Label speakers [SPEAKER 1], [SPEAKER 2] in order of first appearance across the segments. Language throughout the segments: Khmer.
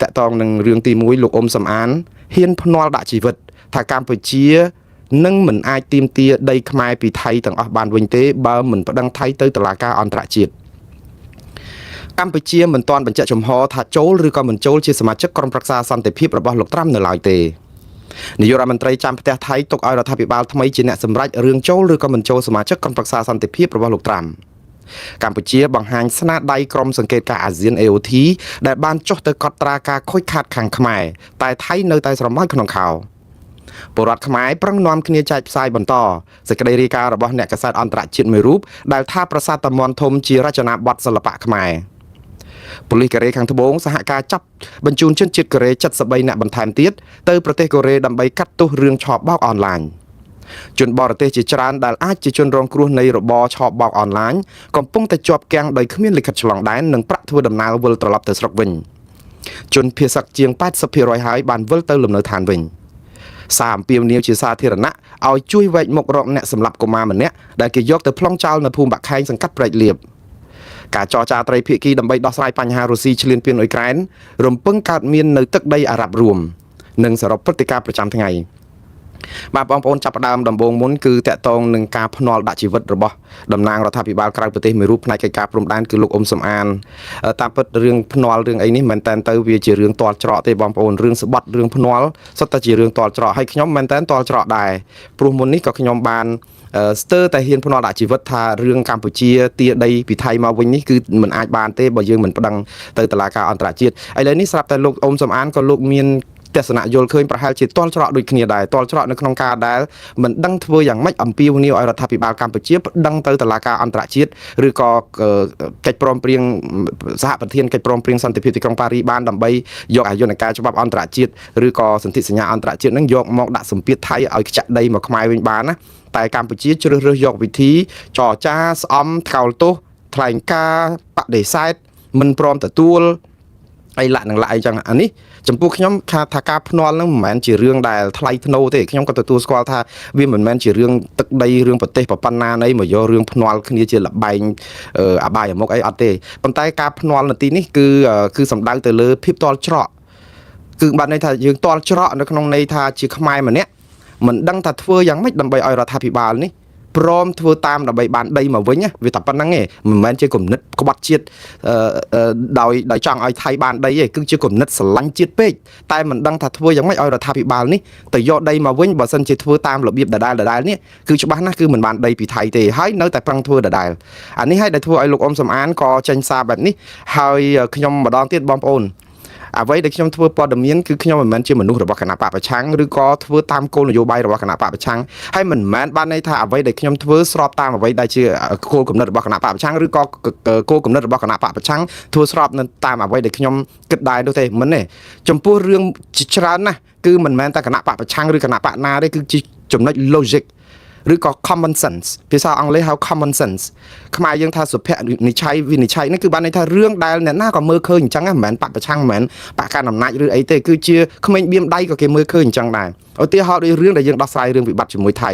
[SPEAKER 1] តកតងនឹងរឿងទី1លោកអ៊ុំសំអានហ៊ានភ្នាល់ដាក់ជីវិតថាកម្ពុជានឹងមិនអាចទាមទារដីខ្មែរពីថៃទាំងអស់បានវិញទេបើមិនប្តឹងថៃទៅតុលាការអន្តរជាតិកម្ពុជាមិនទាន់បញ្ជាក់ចំហថាចូលឬក៏មិនចូលជាសមាជិកក្រុមប្រឹក្សាសន្តិភាពរបស់លោកត្រាំនៅឡើយទេនាយករដ្ឋមន្ត្រីចាំផ្ទះថៃទុកឲ្យរដ្ឋាភិបាលថ្មីជាអ្នកសម្រេចរឿងចូលឬក៏មិនចូលសមាជិកក្រុមប្រឹក្សាសន្តិភាពរបស់លោកត្រាំកម្ពុជាបង្ហាញស្នាដៃក្រុមសង្កេតការអាស៊ាន AOT ដែលបានចុះទៅកត់ត្រាការខូចខាតខាងខ្មែរតែថៃនៅតែស្រមោចក្នុងខោពលរដ្ឋខ្មែរប្រឹងនាំគ្នាចែកផ្សាយបន្តសេចក្តីរាយការណ៍របស់អ្នកកាសែតអន្តរជាតិមួយរូបដែលថាប្រាសាទតាមាន់ធំជារចនាបថសិល្បៈខ្មែរប៉ូលីសកូរ៉េខាងត្បូងសហការចាប់បញ្ជូនជនជាតិកូរ៉េ73នាក់បន្ថែមទៀតទៅប្រទេសកូរ៉េដើម្បីកាត់ទោសរឿងឆបោកអនឡាញជនបរទេសជាច្រើនដែលអាចជាជនរងគ្រោះនៃរបបឆបោកអនឡាញកំពុងតែជាប់គាំងដោយគ្មានលិខិតឆ្លងដែននិងប្រាក់ធ្វើដំណើរវិលត្រឡប់ទៅស្រុកវិញជនភៀសសឹកជាង 80% ហើយបានវិលទៅលំនៅឋានវិញសារអំពាវនាវជាសាធារណៈឲ្យជួយវែកមុខរកអ្នកសម្លាប់កុមារម្នាក់ដែលគេយកទៅប្លង់ចោលនៅភូមិបាក់ខែងសង្កាត់ព្រែកលៀបការចរចាត្រីភាគីដើម្បីដោះស្រាយបញ្ហារុស្ស៊ីឈ្លានពានអ៊ុយក្រែនរំពឹងកើតមាននៅទឹកដីអារ៉ាប់រួមនិងសរុបព្រឹត្តិការណ៍ប្រចាំថ្ងៃបាទបងប្អូនចាប់ផ្ដើមដំបូងមុនគឺតាក់ទងនឹងការភ្នាល់ដាក់ជីវិតរបស់តំណាងរដ្ឋាភិបាលក្រៅប្រទេសមួយរូបផ្នែកកិច្ចការព្រំដែនគឺលោកអ៊ុំសំអានតាមពិតរឿងភ្នាល់រឿងអីនេះមិនមែនតែនទៅវាជារឿងទាល់ច្រកទេបងប្អូនរឿងស្បត់រឿងភ្នាល់សុទ្ធតែជារឿងទាល់ច្រកហើយខ្ញុំមិនមែនតែនទាល់ច្រកដែរព្រោះមុននេះក៏ខ្ញុំបានស្ទើរតែហ៊ានភ្នាល់ដាក់ជីវិតថារឿងកម្ពុជាទាដីពីថៃមកវិញនេះគឺមិនអាចបានទេបើយើងមិនប្តឹងទៅតុលាការអន្តរជាតិឥឡូវនេះស្រាប់តែលោកអ៊ុំសំអានក៏លោកមានទស្សនៈយល់ឃើញប្រហែលជាទាល់ច្រកដូចគ្នាដែរទាល់ច្រកនៅក្នុងការដែលមិនដឹងធ្វើយ៉ាងម៉េចអំពាវនាវឲ្យរដ្ឋាភិបាលកម្ពុជាប្តឹងទៅតុលាការអន្តរជាតិឬក៏កិច្ចព្រមព្រៀងសហប្រធានកិច្ចព្រមព្រៀងសន្តិភាពទីក្រុងប៉ារីបានដើម្បីយកអាយន្តការច្បាប់អន្តរជាតិឬក៏សន្ធិសញ្ញាអន្តរជាតិនឹងយកមកដាក់សម្ពាធថៃឲ្យខ្ចាក់ដីមកខ្មែរវិញបានណាតែកម្ពុជាជ្រើសរើសយកវិធីចរចាស្អំថ្កោលទោសថ្លែងការបដិសេធមិនព្រមទទួលអីឡាក់នឹងឡាក់អីចឹងអានេះចំពោះខ្ញុំថាការភ្នាល់នឹងមិនមែនជារឿងដែលថ្លៃធ្នូទេខ្ញុំក៏ទទួលស្គាល់ថាវាមិនមែនជារឿងទឹកដីរឿងប្រទេសប៉ុណ្ណាណីមកយករឿងភ្នាល់គ្នាជាលបែងអបាយមុខអីអត់ទេប៉ុន្តែការភ្នាល់នៅទីនេះគឺសំដៅទៅលើភាពតល់ច្រកគឺបានន័យថាយើងតល់ច្រកនៅក្នុងន័យថាជាខ្មែរម្នាក់មិនដឹងថាធ្វើយ៉ាងម៉េចដើម្បីឲ្យរដ្ឋាភិបាលនេះព្រមធ្វើតាមដើម្បីបានដីមកវិញវាតែប៉ុណ្្នឹងឯងមិនមែនជាគំនិតក្បត់ជាតិដោយចង់ឲ្យថៃបានដីឯងគឺជាគំនិតស្រឡាញ់ជាតិពេកតែមិនដឹងថាធ្វើយ៉ាងម៉េចឲ្យរដ្ឋាភិបាលនេះទៅយកដីមកវិញបើសិនជាធ្វើតាមរបៀបដដែលនេះគឺច្បាស់ណាស់គឺមិនបានដីពីថៃទេហើយនៅតែប្រឹងធ្វើដដែលអានេះហើយដែលធ្វើឲ្យលោកអ៊ុំសំអានក៏ចេញសារបែបនេះហើយខ្ញុំម្ដងទៀតបងប្អូនអ្វីដែលខ្ញុំធ្វើព័ត៌មានគឺខ្ញុំមិនមែនជាមនុស្សរបស់គណៈបកប្រឆាំងឬក៏ធ្វើតាមគោលនយោបាយរបស់គណៈបកប្រឆាំងហើយមិនមែនបានន័យថាអ្វីដែលខ្ញុំធ្វើស្របតាមអ្វីដែលជាគោលគំនិតរបស់គណៈបកប្រឆាំងឬក៏គោលគំនិតរបស់គណៈបកប្រឆាំងធ្វើស្របតាមអ្វីដែលខ្ញុំគិតដែរនោះទេមិនទេចំពោះរឿងជាច្រើនណាស់គឺមិនមែនតែគណៈបកប្រឆាំងឬគណៈបកណាទេគឺជាចំណុច logic ឬក៏ common sense ភាសាអង់គ្លេសហៅ common sense ខ្មែរយើងថាសុភនិច្ឆ័យវិនិច្ឆ័យនេះគឺបានន័យថារឿងដែលអ្នកណាក៏មើលឃើញអញ្ចឹងមិនមែនបកប្រឆាំងមិនមែនបកកណ្ដាលអំណាចឬអីទេគឺជាក្មេងបៀមដៃក៏គេមើលឃើញអញ្ចឹងដែរឧទាហរណ៍ដូចរឿងដែលយើងដោះស្រាយរឿងវិបត្តិជាមួយថៃ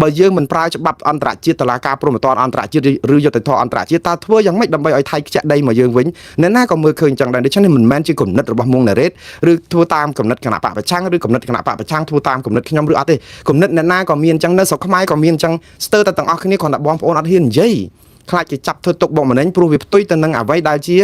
[SPEAKER 1] បើយើងមិនប្រើច្បាប់អន្តរជាតិតុលាការព្រហ្មទណ្ឌអន្តរជាតិឬយុត្តិធម៌អន្តរជាតិតើធ្វើយ៉ាងម៉េចដើម្បីឲ្យថៃខ្ចាក់ដីមកយើងវិញអ្នកណាក៏មើលឃើញអញ្ចឹងដែរដូច្នេះមិនមែនជាគំនិតរបស់មុងណារ៉េតឬធ្វើតាមគំនិតគណៈបកប្រឆាំងឬគំនិតគណៈបកប្រឆាំងធ្វើតាមគំនិតខ្ញុំឬអត់ទេគំនិតអ្នកណាក៏មានអញ្ចឹងនៅស្រុកខ្មែរក៏មានអញ្ចឹងស្ទើរតែទាំងអស់គ្នាគ្រាន់តែបងប្អូនអត់ហ៊ាននិយាយខ្លាចគេចាប់ធ្វើទុកបុកម្នេញព្រោះវាផ្ទុយទៅនឹងអ្វីដែលជា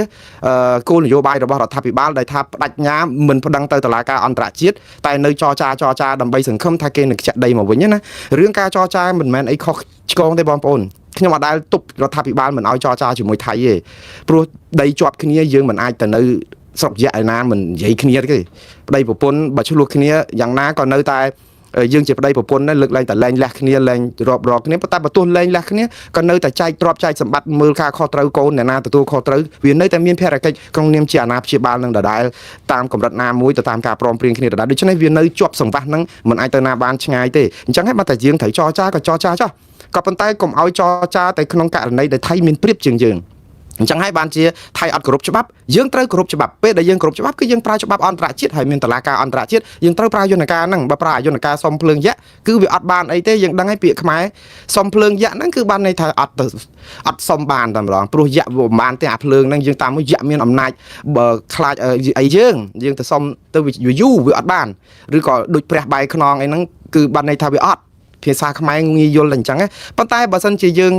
[SPEAKER 1] គោលនយោបាយរបស់រដ្ឋាភិបាលដែលថាបដិញ្ញាមិនប្តឹងទៅតុលាការអន្តរជាតិតែនៅចរចាដើម្បីសង្ឃឹមថាគេនឹងខ្ចាក់ដីមកវិញណារឿងការចរចាមិនមែនអីខុសឆ្គងទេបងប្អូនខ្ញុំអត់ដែលទប់រដ្ឋាភិបាលមិនឲ្យចរចាជាមួយថៃទេព្រោះដីជាប់គ្នាយើងមិនអាចទៅនៅស្រុកយៈឯណាមិននិយាយគ្នាទេប្តីប្រពន្ធបើឆ្លោះគ្នាយ៉ាងណាក៏នៅតែយើងជាប្តីប្រពន្ធលើកលែងតែលែងលះគ្នាលែងរាប់រកគ្នាប៉ុន្តែបើទោះលែងលះគ្នាក៏នៅតែចែកទ្រព្យចែកសម្បត្តិមើលការខុសត្រូវកូនអ្នកណាទទួលខុសត្រូវវានៅតែមានភារកិច្ចក្នុងនាមជាអាណាព្យាបាលនឹងដដែលតាមកម្រិតណាមួយទៅតាមការព្រមព្រៀងគ្នាដដែលដូច្នេះវានៅជាប់សង្វាស់នឹងមិនអាចទៅណាបានឆ្ងាយទេអញ្ចឹងហើយបើតែយើងត្រូវចរចាក៏ចរចាចុះក៏ប៉ុន្តែកុំឲ្យចរចាតែក្នុងករណីដែលថៃមានប្រៀបជាងយើង chẳng hay ban chia thay ọt group cho bắp dương trâu group cho bắp pe đại dương group cho bắp cứ dương pra cho bắp on tra chiết hay miền tây la ca on tra chiết dương trâu pra yun ca năng bắp pra yun ca xóm phượng dạ cứ việc ọt ban ấy thế dương đang hay bị khmái xóm phượng dạ năng cứ ban này thay ọt xóm bàn tầm đó pro dạ bộ bàn thế phượng năng dương tam mới dạ miền âm nai bờ khai ấy dương từ xóm từ việc du việc ọt bàn rồi có đôi pre bài khnon ấy năng cứ ban này thay việc ọtភាសាខ្មែរងាយយល់អញ្ចឹងប៉ុន្តែបើសិនជាយើង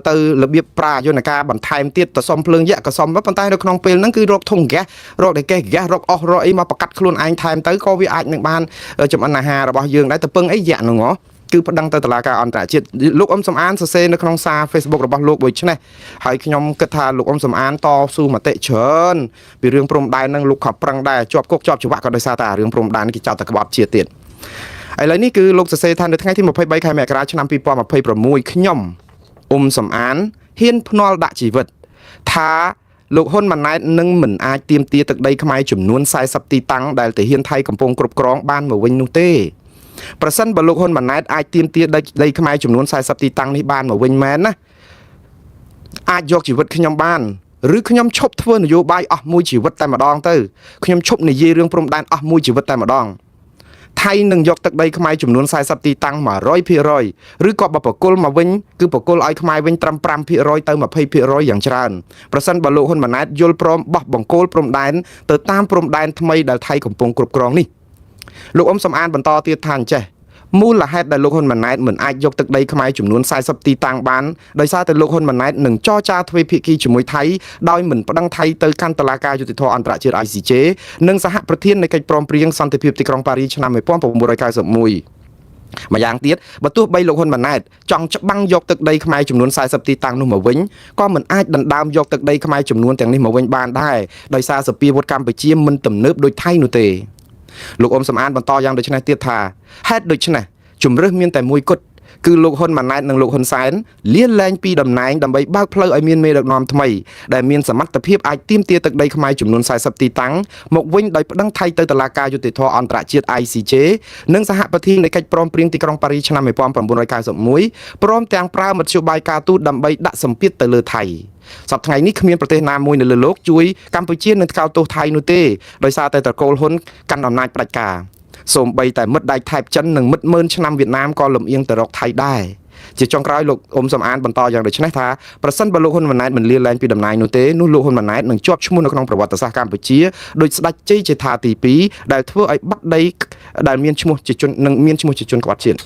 [SPEAKER 1] ទៅរបៀបប្រាយន្តការបន្ថែមទៀតទៅសុំភ្លើងយៈក៏សុំប៉ុន្តែនៅក្នុងពេលហ្នឹងគឺរកធុងហ្គាសរកតែកេះហ្គាសរកអស់រកអីមកប្រកាត់ខ្លួនឯងថែមទៅក៏វាអាចនឹងបានចំអិនអាហាររបស់យើងដែរទៅពឹងអីយៈហ្នឹងហ៎គឺប្តឹងទៅតុលាការអន្តរជាតិលោកអ៊ំសំអានសរសេរនៅក្នុងសារ Facebook របស់លោកដូចនេះហើយខ្ញុំគិតថាលោកអ៊ំសំអានតស៊ូមតិច្រើនពីរឿងព្រំដែនហ្នឹងលោកខំប្រឹងដែរជាប់គុកជាប់ច្បាប់ក៏ដោយសារតែរឿងព្រំដែនគេចោទតែក្បត់ជាតិទៀតឥឡូវនេះគឺលោកសរសេរថានៅថ្ងៃទី23ខែមករាឆ្នាំ2026ខ្ញុំអ៊ុំសំអានហ៊ានភ្នាល់ដាក់ជីវិតថាលោកហ៊ុនម៉ាណែតនឹងមិនអាចទាមទារទឹកដីខ្មែរចំនួន40ទីតាំងដែលទាហានថៃកំពុងគ្រប់គ្រងបានមកវិញនោះទេប្រសិនបើលោកហ៊ុនម៉ាណែតអាចទាមទារដីខ្មែរចំនួន40ទីតាំងនេះបានមកវិញមែនណាអាចយកជីវិតខ្ញុំបានឬខ្ញុំឈប់ធ្វើនយោបាយអស់មួយជីវិតតែម្ដងទៅខ្ញុំឈប់និយាយរឿងព្រំដែនអស់មួយជីវិតតែម្ដងថៃនឹងយកទឹកដីខ្មែរចំនួន40ទីតាំង 100% ឬក៏បើបកគលមកវិញគឺបកគលឲ្យខ្មែរវិញត្រឹម 5% ទៅ 20% យ៉ាងច្រើនប្រសិនបើលោកហ៊ុនម៉ាណែតយល់ព្រមបោះបង្គោលព្រំដែនទៅតាមព្រំដែនថ្មីដែលថៃកំពុងគ្រប់គ្រងនេះលោកអ៊ំសំអានបន្តទៀតថាអញ្ចេះមូលហេតុដែលលោកហ៊ុនម៉ាណែតមិនអាចយកទឹកដីខ្មែរចំនួន40ទីតាំងបានដោយសារតែលោកហ៊ុនម៉ាណែតនឹងចរចាទ្វេភាគីជាមួយថៃដោយមិនប្តឹងថៃទៅកាន់តុលាការយុត្តិធម៌អន្តរជាតិ ICJ និងសហប្រធាននៃកិច្ចព្រមព្រៀងសន្តិភាពទីក្រុងប៉ារីសឆ្នាំ1991ម្យ៉ាងទៀតបើទោះបីលោកហ៊ុនម៉ាណែតចង់ច្បាំងយកទឹកដីខ្មែរចំនួន40ទីតាំងនោះមកវិញក៏មិនអាចដណ្ដើមយកទឹកដីខ្មែរចំនួនទាំងនេះមកវិញបានដែរដោយសារសភាវុធកម្ពុជាមិនទំនើបដូចថៃនោះទេលោកអ៊ុំសំអានបន្តយ៉ាងដូចនេះទៀតថាហេតុដូច្នេះជំរើសមានតែមួយគត់គឺលោកហ៊ុនម៉ាណែតនិងលោកហ៊ុនសែនលាលែងពីតំណែងដើម្បីបើកផ្លូវឲ្យមានមេដឹកនាំថ្មីដែលមានសមត្ថភាពអាចទាមទារទឹកដីខ្មែរចំនួន40ទីតាំងមកវិញដោយប្តឹងថៃទៅតុលាការយុត្តិធម៌អន្តរជាតិ ICJ និងសហប្រធាននៃកិច្ចព្រមព្រៀងទីក្រុងប៉ារីសឆ្នាំ1991ព្រមទាំងប្រើមធ្យោបាយការទូតដើម្បីដាក់សម្ពាធទៅលើថៃសប្តាហ៍ថ្ងៃនេះគ្មានប្រទេសណាមួយនៅលើโลกជួយកម្ពុជានឹងថ្កោលទោសថៃនោះទេដោយសារតែត្រកូលហ៊ុនកាន់អំណាចផ្ដាច់ការសូម្បីតែមិត្តដៃថៃចិននិងមិត្តម៉ឺនឆ្នាំវៀតណាមក៏លំអៀងទៅរកថៃដែរជាចុងក្រោយលោកអ៊ុំសំអានបន្តយ៉ាងដូចនេះថាប្រសិនបើលោកហ៊ុនម៉ាណែតមិនលាលែងពីតំណែងនោះទេនោះលោកហ៊ុនម៉ាណែតនឹងជាប់ឈ្មោះនៅក្នុងប្រវត្តិសាស្ត្រកម្ពុជាដោយស្ដេចជ័យជេដ្ឋាទី2ដែលធ្វើឲ្យបាត់ដីដែលមានឈ្មោះជាជននិងមានឈ្មោះជាជនក្បត់ជាតិ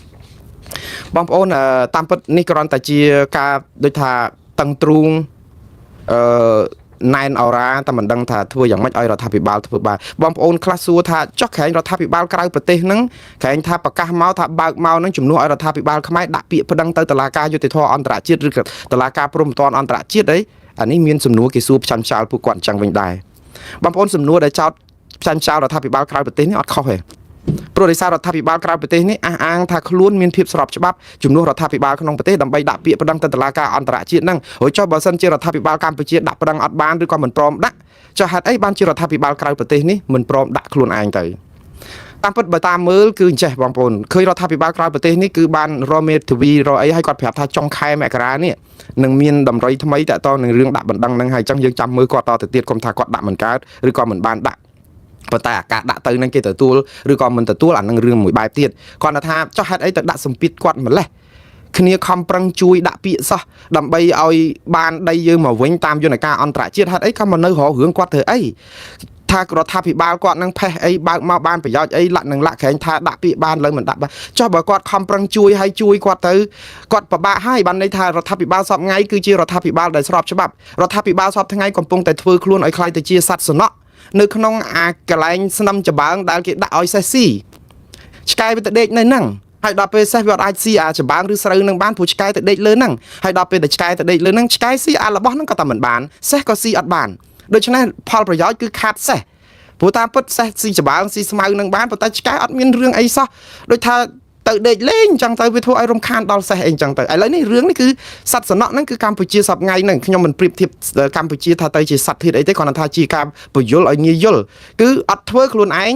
[SPEAKER 1] បងប្អូនតាមពិតនេះគ្រាន់តែជាការដូចថាតឹងទ្រូងណែនអរ៉ាតែមិនដឹងថាធ្វើយ៉ាងម៉េចឲ្យរដ្ឋាភិបាលធ្វើបានបងប្អូនខ្លះសួរថាចុះក្រែងរដ្ឋាភិបាលក្រៅប្រទេសហ្នឹងក្រែងថាប្រកាសមកថាបើកមកហ្នឹងជំនួសឲ្យរដ្ឋាភិបាលខ្មែរដាក់ពាក្យប្តឹងទៅតុលាការយុត្តិធម៌អន្តរជាតិឬក៏តុលាការព្រហ្មទណ្ឌអន្តរជាតិអីអានេះមានសំណួរគេសួរផ្ចាញ់ចោលពួកគាត់អញ្ចឹងវិញដែរបងប្អូនសំណួរដែលចោតផ្ចាញ់ចោលរដ្ឋាភិបាលក្រៅប្រទេសនេះអត់ខុសទេព្រោះដោយសាររដ្ឋាភិបាលក្រៅប្រទេសនេះអះអាងថាខ្លួនមានភាពស្របច្បាប់ជំនួសរដ្ឋាភិបាលក្នុងប្រទេសដើម្បីដាក់ពាក្យប្តឹងទៅតុលាការអន្តរជាតិហ្នឹងហើយចុះបើសិនជារដ្ឋាភិបាលកម្ពុជាដាក់ប្តឹងអត់បានឬក៏មិនព្រមដាក់ចុះហេតុអីបានជារដ្ឋាភិបាលក្រៅប្រទេសនេះមិនព្រមដាក់ខ្លួនឯងទៅតាមពិតបើតាមមើលគឺអញ្ចេះបងប្អូនឃើញរដ្ឋាភិបាលក្រៅប្រទេសនេះគឺបានរមេធាវីរអីឲ្យគាត់ប្រាប់ថាចុងខែមករានេះនឹងមានតម្រុយថ្មីតាក់ទងនឹងរឿងដាក់បណ្ដឹងហ្នឹងហើយអញ្ចឹងយើងចាំមើលគាត់តទៅទៀតកុំថាគាត់ដាក់មិនកើតឬក៏មិនបានដាក់ប៉ុន្តែអាការដាក់ទៅនឹងគេទទួលឬក៏មិនទទួលអានឹងរឿងមួយបែបទៀតគាត់ថាចុះហេតុអីទៅដាក់សម្ពាធគាត់ម្លេះគ្នាខំប្រឹងជួយដាក់ពាក្យសោះដើម្បីឲ្យបានដីយើងមកវិញតាមយន្តការអន្តរជាតិហេតុអីក៏មកនៅរករឿងគាត់ធ្វើអីថារដ្ឋាភិបាលគាត់នឹងផេះអីបើកមកបានប្រយោជន៍អីលាក់នឹងលាក់ក្រែងថាដាក់ពាក្យបានលើមិនដាក់បានចុះបើគាត់ខំប្រឹងជួយឲ្យជួយគាត់ទៅគាត់ពិបាកហើយបានន័យថារដ្ឋាភិបាលសពថ្ងៃគឺជារដ្ឋាភិបាលដែលស្របច្បាប់រដ្ឋាភិបាលសពថ្ងៃកំពុងតែធ្វើខ្លួនឲ្យខ្លាយទៅជាសត្វសំណក់នៅក្នុងអាកន្លែងស្នឹមច្បើងដែលគេដាក់ឲ្យសេះស៊ីឆ្កែវាទៅដេកនៅហ្នឹងហើយដល់ពេលសេះវាអត់អាចស៊ីអាច្បើងឬស្រូវនឹងបានព្រោះឆ្កែទៅដេកលើហ្នឹងហើយដល់ពេលតែឆ្កែទៅដេកលើហ្នឹងឆ្កែស៊ីអារបស់ហ្នឹងក៏តែមិនបានសេះក៏ស៊ីអត់បានដូច្នេះផលប្រយោជន៍គឺខាតសេះព្រោះតាមពិតសេះស៊ីច្បើងស៊ីស្មៅនឹងបានប៉ុន្តែឆ្កែអត់មានរឿងអីសោះដូចថាទៅដេកលេងអញ្ចឹងទៅវាធ្វើឲ្យរំខានដល់សេះអីអញ្ចឹងទៅឥឡូវនេះរឿងនេះគឺសត្វសំណក់ហ្នឹងគឺកម្ពុជាសពថ្ងៃហ្នឹងខ្ញុំមិនប្រៀបធៀបកម្ពុជាថាទៅជាសត្វធាតុអីទេគ្រាន់តែថាជាការពយល់ឲ្យងាយយល់គឺអត់ធ្វើខ្លួនឯង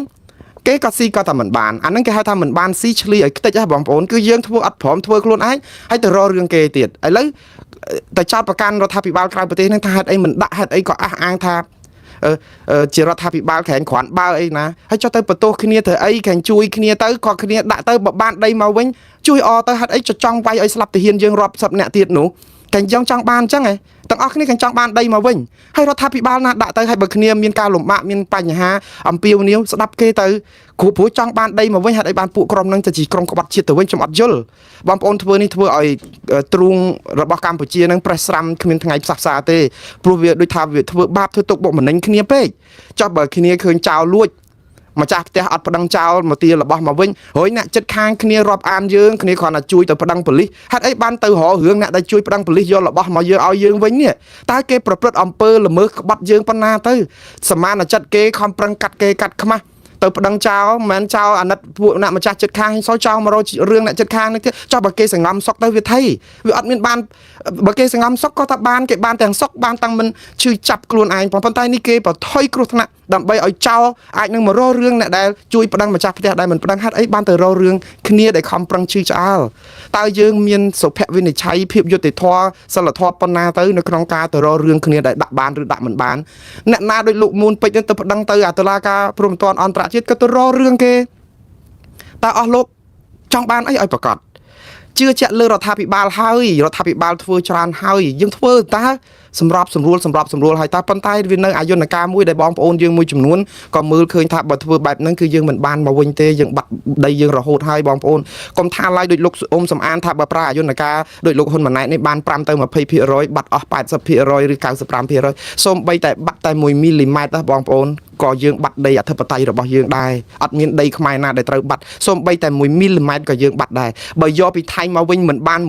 [SPEAKER 1] គេក៏ស៊ីក៏តែមិនបានអាហ្នឹងគេហៅថាមិនបានស៊ីឆ្លីឲ្យខ្ទេចហ៎បងប្អូនគឺយើងធ្វើអត់ព្រមធ្វើខ្លួនឯងហើយទៅរករឿងគេទៀតឥឡូវតែចោតប្រកាន់រដ្ឋាភិបាលក្រៅប្រទេសហ្នឹងថាហេតុអីមិនដាក់ហេតុអីក៏អះអាងថាជារដ្ឋាភិបាលក្រែងគ្រាន់បើអីណាហើយចុះទៅបន្ទោសគ្នាទៅអីក្រែងជួយគ្នាទៅក៏គ្នាដាក់ទៅបើបានដីមកវិញជួយអទៅហេតុអីចង់វាយឲ្យស្លាប់ទាហានយើងរាប់សិបអ្នកទៀតនោះតែយើងចង់បានអញ្ចឹងហ៎ទាំងអស់គ្នាចង់បានដីមកវិញហើយរដ្ឋាភិបាលណាដាក់ទៅហើយបើគ្នាមានការលំបាកមានបញ្ហាអំពាវនាវស្ដាប់គេទៅគ្រប់ព្រោះចង់បានដីមកវិញហេតុអីបានពួកក្រុមនឹងទៅជាក្រុមក្បត់ជាតិទៅវិញខ្ញុំអត់យល់បងប្អូនធ្វើនេះធ្វើឲ្យទ្រូងរបស់កម្ពុជានឹងប្រេះស្រាំគ្មានថ្ងៃផ្សះផ្សាទេព្រោះវាដូចថាវាធ្វើបាបធ្វើទុកបុកម្នេញគ្នាពេកចុះបើគ្នាឃើញចោលលួចម្ចាស់ផ្ទះអត់ប្តឹងចោលមកទារបស់មកវិញហើយអ្នកចិត្តខាងគ្នារាប់អានយើងគ្នាគ្រាន់តែជួយទៅប្តឹងប៉ូលីសហេតុអីបានទៅរករឿងអ្នកដែលជួយប្តឹងប៉ូលីសយករបស់មកយើងឲ្យយើងវិញនេះតើគេប្រព្រឹត្តអំពើល្មើសក្បត់យើងប៉ុណ្ណាទៅសមានចិត្តគេខំប្រឹងកាត់គេកាត់ខ្មាស់ទៅប្តឹងចោលមិនមែនចោលអាណិតពួកអ្នកម្ចាស់ចិត្តខាងសោចោលមករករឿងអ្នកចិត្តខាងនេះទៀតចុះបើគេសង្ងំសុកទៅវាថៃវាអត់មានបានបើគេសង្ងំសុកក៏ថាបានគេបានទាំងសុកបានទាំងមិនឈឺចាប់ខ្លួនឯងប៉ុន្តែនេះគេប្រថុយគ្រោះថ្នាក់ដើម្បីឲ្យចោលអាចនឹងមករករឿងអ្នកដែលជួយប្តឹងម្ចាស់ផ្ទះដែលមិនប្តឹងហេតុអីបានទៅរករឿងគ្នាដែលខំប្រឹងឈឺឆ្អល់តើយើងមានសុភវិនិច្ឆ័យភាពយុត្តិធម៌សិលធម៌ប៉ុណ្ណាទៅនៅក្នុងការទៅរករឿងគ្នាដែលដាក់បានឬដាក់មិនបានអ្នកណាដូចលោកមួនពេជ្រទៅប្តឹងទៅអាតុលាការព្រហ្មទណ្ឌអន្តរជាតិក៏ទៅរករឿងគេតើអស់លោកចង់បានអីឲ្យប្រកាសជឿជាក់លើរដ្ឋាភិបាលហើយរដ្ឋាភិបាលធ្វើច្រើនហើយយើងធ្វើតើសម្រាប់ស្រួលហើយតើប៉ុន្តែវានៅអាយន្តការមួយដែលបងប្អូនយើងមួយចំនួនក៏មើលឃើញថាបើធ្វើបែបហ្នឹងគឺយើងមិនបានមកវិញទេយើងបាត់ដីយើងរហូតហើយបងប្អូនកុំថាឡើយដូចលោកអ៊ុំសំអានថាបើប្រើអាយន្តការដូចលោកហ៊ុនម៉ាណែតនេះបាន5ទៅ20%បាត់អស់80%ឬ95%សូម្បីតែបាត់តែ1មីលីម៉ែត្រដែរបងប្អូនក៏យើងបាត់ដីអធិបតេយ្យរបស់យើងដែរអត់មានដីខ្មែរណាដែលត្រូវបាត់សូម្បីតែ1មីលីម៉ែត្រក៏យើងបាត់ដែរបើយកពីថៃមកវិញមិនបាន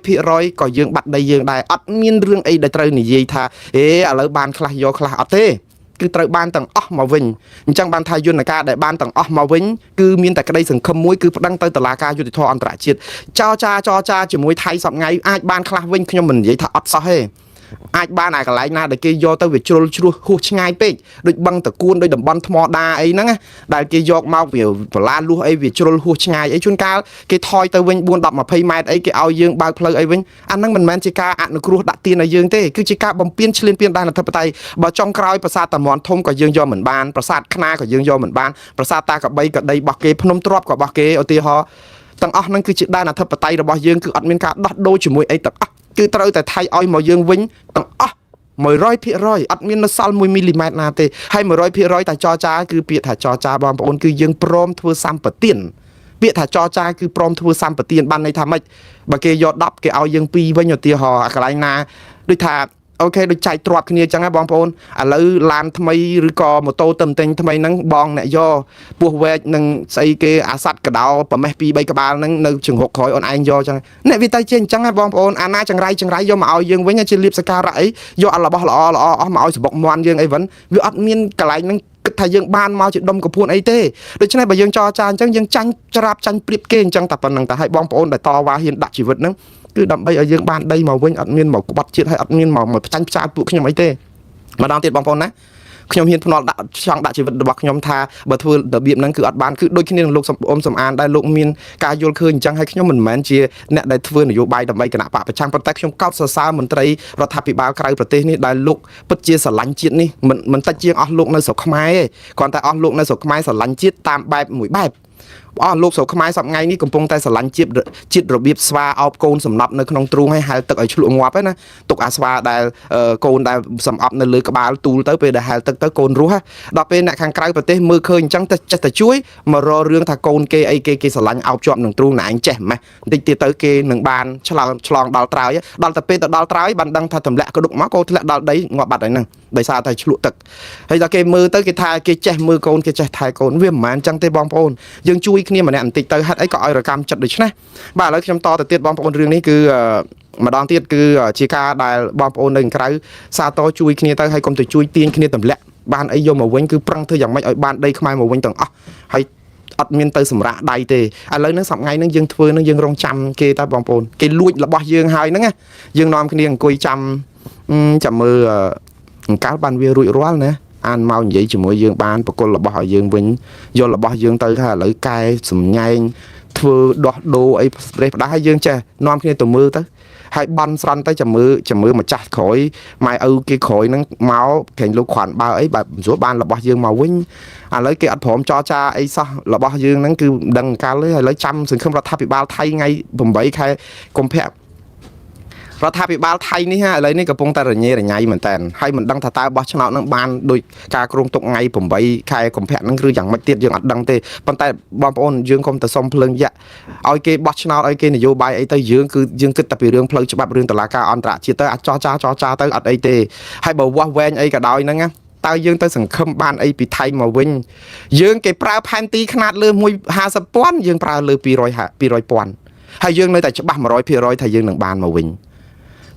[SPEAKER 1] 100%ក៏យើងបាត់ដីយើងដែរអត់មានរឿងអីដែលត្រូវនិយាយថាឥឡូវបានខ្លះយកខ្លះអត់ទេគឺត្រូវបានទាំងអស់មកវិញអញ្ចឹងបានថាយន្តការដែលបានទាំងអស់មកវិញគឺមានតែក្តីសង្ឃឹមមួយគឺប្តឹងទៅតុលាការយុត្តិធម៌អន្តរជាតិចរចាជាមួយថៃសប្ងៃអាចបានខ្លះវិញខ្ញុំមិននិយាយថាអត់សោះទេអាចបានអាកន្លែងណាដែលគេយកទៅវាជ្រុលជ្រោះហួសឆ្ងាយពេកដូចបឹងតកួនដូចតំបន់ថ្មដាអីហ្នឹងដែលគេយកមកវាបន្លាលួសអីវាជ្រុលហួសឆ្ងាយអីជួនកាលគេថយទៅវិញ4 10 20ម៉ែត្រអីគេឲ្យយើងបើកផ្លូវអីវិញអាហ្នឹងមិនមែនជាការអនុគ្រោះដាក់ទានឲ្យយើងទេគឺជាការបំពានឈ្លានពានដែនអធិបតេយ្យបើចុងក្រោយប្រាសាទតាមាន់ធំក៏យើងយកមិនបានប្រាសាទខ្នាក៏យើងយកមិនបានប្រាសាទតាកបីក៏ដីរបស់គេភ្នំទ្រាប់ក៏របស់គេឧទាហរណ៍ទាំងអស់ហ្នឹងគឺជាដែនអធិបតេយ្យរបស់យើងគឺអត់មានការដោះដូរជាមួយអីទាំងអស់គឺត្រូវតែថៃឲ្យមកយើងវិញទាំងអស់100%អត់មាននៅសល់1មីលីម៉ែត្រណាទេហើយ100%តែចរចាគឺពាក្យថាចរចាបងប្អូនគឺយើងព្រមធ្វើសម្បទានពាក្យថាចរចាគឺព្រមធ្វើសម្បទានបានន័យថាម៉េចបើគេយក10គេឲ្យយើង2វិញឧទាហរណ៍អាកន្លែងណាដូចថាអូខេដូចចែកទ្រព្យគ្នាអញ្ចឹងណាបងប្អូនឥឡូវឡានថ្មីឬក៏ម៉ូតូទៅទិញថ្មីហ្នឹងបងអ្នកយកពោះវែកនឹងស្អីគេអាសัตว์កដោប្រមេះ2 3ក្បាលហ្នឹងនៅជង្រុកក្រោយអូនឯងយកអញ្ចឹងអ្នកវាទៅជាអញ្ចឹងណាបងប្អូនអាណាចង្រៃយកមកឲ្យយើងវិញជាលៀបសការៈអីយកអារបស់ល្អអស់មកឲ្យសបុកមន់យើងអីវិញវាអត់មានកន្លែងហ្នឹងគិតថាយើងបានមកជាដុំកពួនអីទេដូច្នេះបើយើងចរចាអញ្ចឹងយើងចាញ់ច្រាបចាញ់ព្រៀបគេអញ្ចឹងតែប៉ុណ្្នឹងតែឲ្យបងប្អូនដែលតវ៉ាហ៊ានដាក់ជីវិតហ្នឹងគឺដើម្បីឲ្យយើងបានដីមកវិញអត់មានមកក្បត់ជាតិហើយអត់មានមកផ្ចាញ់ផ្ចាលពួកខ្ញុំអីទេម្ដងទៀតបងប្អូនណាខ្ញុំហ៊ានភ្នាល់ដាក់ចង់ដាក់ជីវិតរបស់ខ្ញុំថាបើធ្វើរបៀបហ្នឹងគឺអត់បានគឺដូចគ្នានឹងលោកអ៊ុំសំអានដែលលោកមានការយល់ឃើញអញ្ចឹងហើយខ្ញុំមិនមែនជាអ្នកដែលធ្វើនយោបាយដើម្បីគណៈបកប្រឆាំងប៉ុន្តែខ្ញុំកោតសរសើរមន្ត្រីរដ្ឋាភិបាលក្រៅប្រទេសនេះដែលលោកពិតជាស្រឡាញ់ជាតិនេះមិនតិចជាងអស់លោកនៅស្រុកខ្មែរទេគ្រាន់តែអស់លោកនៅស្រុកខ្មែរស្រឡាញ់ជាតិតាមបែបមួយបែបអស់លោកស្រុកខ្មែរសប្ងៃនេះកំពុងតែស្រឡាញ់ជាតិរបៀបស្វាអោបកូនសំណប់នៅក្នុងទ្រូងឲ្យហែលទឹកឲ្យឆ្លក់ងាប់ហ្នឹងណាទុកអាស្វាដែលកូនដែលសំអប់នៅលើក្បាលទូលទៅពេលដែលហែលទឹកទៅកូនរស់ដល់ពេលអ្នកខាងក្រៅប្រទេសមើលឃើញអញ្ចឹងទៅចេះតែជួយមករករឿងថាកូនគេអីគេស្រឡាញ់អោបជាប់នឹងទ្រូងណែឯងចេះម៉េះបន្តិចទៀតទៅគេនឹងបានឆ្លងដល់ត្រើយដល់តែពេលទៅដល់ត្រើយបានដឹងថាទម្លាក់ក្ដុកមកកូនធ្លាក់ដល់ដីងាប់បាត់ហើយហ្នឹងដោយសារតែឆ្លក់ទឹកហើយដល់គេមើលទៅគេថាគេចេះមើលកូនគេចេះថែកូនវាមិនមែនអញ្ចឹងទេបងប្អូនយើងជួយគ្នាម្នាក់បន្តិចទៅហេតុអីក៏ឲ្យរកម្មចិត្តដូច្នេះបាទឥឡូវខ្ញុំតទៅទៀតបងប្អូនរឿងនេះគឺម្ដងទៀតគឺជាការដែលបងប្អូននៅក្រៅសាទរជួយគ្នាទៅហើយកុំទៅជួយទាញគ្នាទម្លាក់បានអីយកមកវិញគឺប្រឹងធ្វើយ៉ាងម៉េចឲ្យបានដីខ្មែរមកវិញទាំងអស់ហើយអត់មានទៅសម្រាប់ដៃទេឥឡូវហ្នឹងសប្ងៃហ្នឹងយើងធ្វើហ្នឹងយើងរងចាំគេតើបងប្អូនគេលួចរបស់យើងហើយហ្នឹងយើងនាំគ្នាអង្គុយចាំមើលអង្កលបានវារួចរាល់ណា អានមកនិយាយជាមួយយើងបានបកគលរបស់ឲ្យយើងវិញយករបស់យើងទៅថាឥឡូវកែសម្ញែងធ្វើដោះដូរអីប្រេះផ្ដាស់ឲ្យយើងចេះនាំគ្នាទៅមើលទៅហើយបន់ស្រន់ទៅចាំមើលម្ចាស់ក្រោយម៉ែឪគេក្រោយហ្នឹងមកក្រែងលោកគ្រាន់បើអីបែបស្រួលបានរបស់យើងមកវិញឥឡូវគេអត់ព្រមចរចាអីសោះរបស់យើងហ្នឹងគឺមិនដឹងកាលទេឥឡូវចាំសង្ឃឹមរដ្ឋាភិបាលថៃថ្ងៃ8 ខែកុម្ភៈរដ្ឋាភិបាលថៃនេះឥឡូវនេះកំពុងតែរញ៉េរញ៉ៃមែនតើហើយមិនដឹងថាតើបោះឆ្នោតនឹងបានដោយការគ្រោងទុកថ្ងៃ8 ខែកុម្ភៈហ្នឹងឬយ៉ាងម៉េចទៀតយើងអត់ដឹងទេប៉ុន្តែបងប្អូនយើងកុំតែសុំភ្លើងយៈឲ្យគេបោះឆ្នោតឲ្យគេនយោបាយអីទៅយើងគិតតែពីរឿងផ្លូវច្បាប់រឿងតុលាការអន្តរជាតិទៅអាចចរចាទៅអត់អីទេហើយបើវាស់វែងអីក៏ដោយហ្នឹងតើយើងទៅសង្ឃឹមបានអីពីថៃមកវិញយើងគេប្រើផែនទីខ្នាតលើ150,000យើងប្រើលើ200,000ហើយយើងនៅតែច្បាស់100%ថាយើងនឹងបានមកវិញ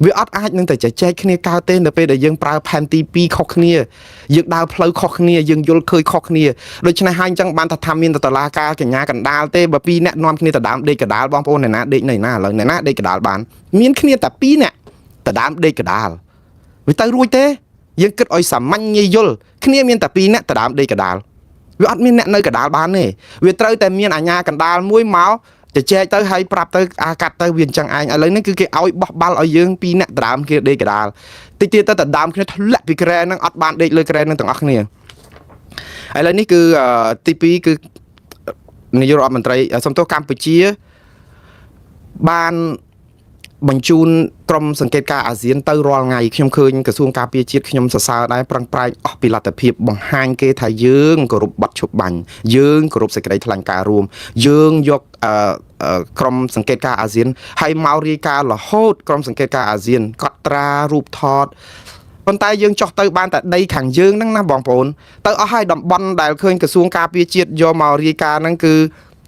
[SPEAKER 1] វាអត់អាចនឹងតែចែកគ្នាកើតទេនៅពេលដែលយើងប្រើផែនទី2ខុសគ្នាយើងដើរផ្លូវខុសគ្នាយើងយល់ឃើញខុសគ្នាដូច្នេះហើយអញ្ចឹងបានថាមានតឡាការកញ្ញាកណ្ដាលទេបើ2អ្នកនាំគ្នាទៅដើមដេកកដាលបងប្អូនអ្នកណាដេកនៅណាឥឡូវអ្នកណាដេកកដាលបានមានគ្នាតែ2អ្នកទៅដើមដេកកដាលវាទៅរួចទេយើងគិតឲ្យសាមញ្ញងាយយល់គ្នាមានតែ2អ្នកទៅដើមដេកកដាលវាអត់មានអ្នកនៅកដាលបានទេវាត្រូវតែមានអាញាកណ្ដាលមួយមកទៅចែកទៅឲ្យប្រាប់ទៅអាកាត់ទៅវាអញ្ចឹងឯងឥឡូវនេះគឺគេឲ្យបោះបាល់ឲ្យយើង2អ្នកដើមគ្នាដេកកដាលតិចទៀតទៅដើមគ្នាធ្លាក់ពីក្រែហ្នឹងអត់បានដេកលើក្រែហ្នឹងទាំងអស់គ្នាឥឡូវនេះគឺទី2គឺនាយករដ្ឋមន្ត្រីសំទោសកម្ពុជាបានបញ្ជូនក្រុមសង្កេតការអាស៊ានទៅរាល់ថ្ងៃខ្ញុំឃើញក្រសួងការពារជាតិខ្ញុំសរសើរដែរប្រឹងប្រែងអស់ពីលទ្ធភាពបង្ហាញគេថាយើងគោរពបទឈប់បាញ់យើងគោរពសេចក្តីថ្លែងការណ៍រួមយើងយកក្រុមសង្កេតការអាស៊ានឲ្យមករាយការណ៍រហូតក្រុមសង្កេតការអាស៊ានកត់ត្រារូបថតប៉ុន្តែយើងចោះទៅបានតែដីខាងយើងហ្នឹងណាបងប្អូនទៅអស់ហើយតំបន់ដែលឃើញក្រសួងការពារជាតិយកមករាយការណ៍ហ្នឹងគឺ